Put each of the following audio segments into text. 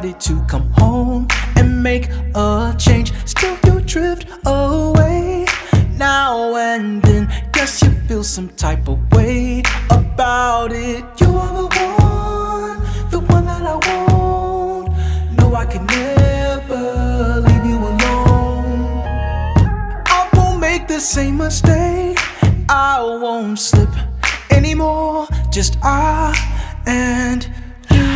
decided to come home and make a change. Still you drift away now and then. Guess you feel some type of way about it. You are the one that I want. No, I can never leave you alone. I won't make the same mistake, I won't slip anymore. Just I and you.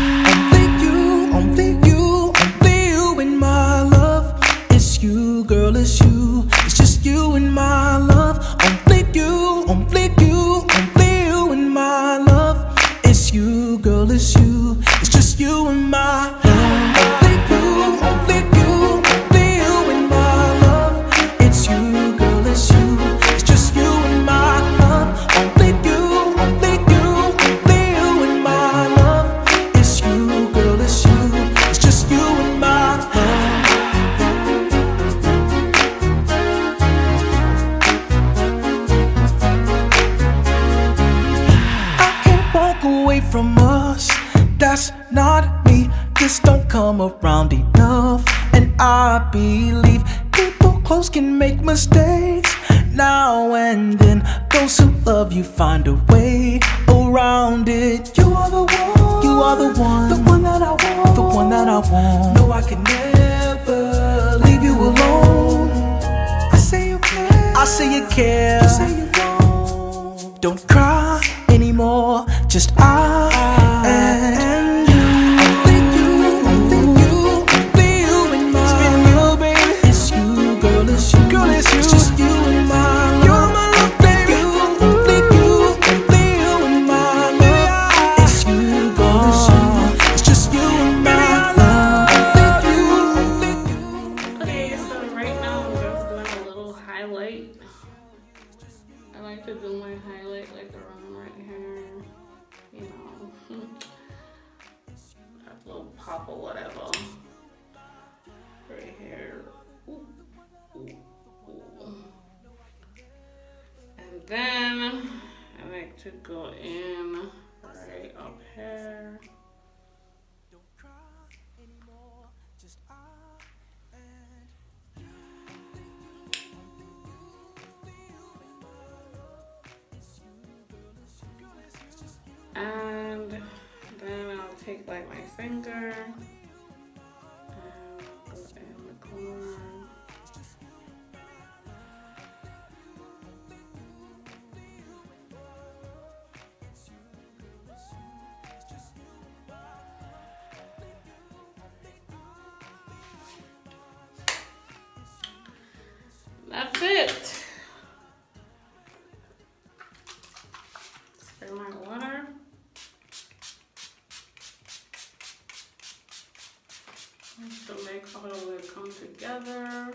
Only you in my love. It's you, girl, it's you. It's just you in my love. Only you in my love. It's you, girl, it's you. It's just you in my love. Only you in my love. It's you, girl, it's you. It's just you in my love. Only you in my love. It's you, girl, it's you. It's just you in my love. I can't walk away from us. That's not me. This don't come around enough. And I believe people close can make mistakes now and then. Those who love you find a way around it. You are the one, the one that I want, the one that I want. No, I can never leave you alone. I say you care, I say you care. You say you don't cry anymore. Just I and you. Only you in my love, baby. It's you, girl, it's you. Girl, it's you. It's just you in my love. You're my love, baby. Only you in my love. It's you, girl, it's you. It's just you in my love. Okay, so right now I'm just doing a little highlight. I like to do my highlight like around right here, you know, a little pop or whatever, right here. Ooh, ooh, ooh. And then I like to go in right up here. And then I'll take like my finger and go in the corner. That's it. Spray my water. To make all of it come together.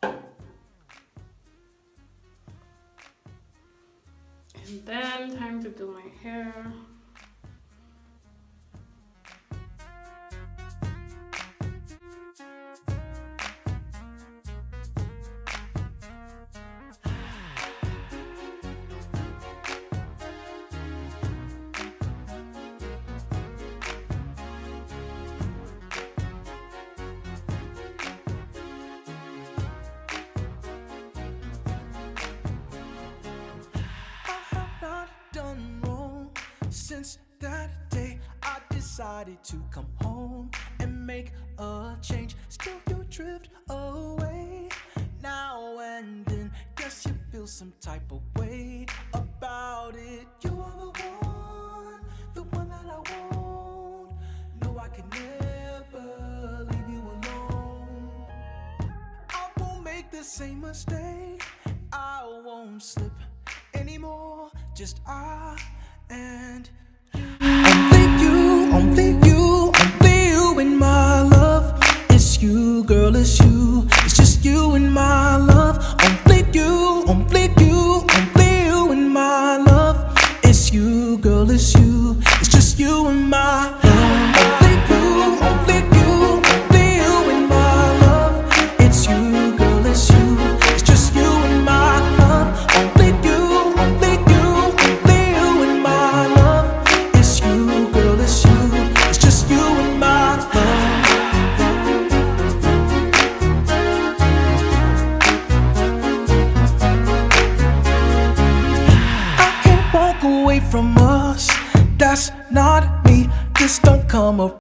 And then time to do my hair. Since that day I decided to come home and make a change. Still you drift away now and then. Guess you feel some type of way about it. You are the one that I want. No, I can never leave you alone. I won't make the same mistake, I won't slip anymore. Just I and you. Only you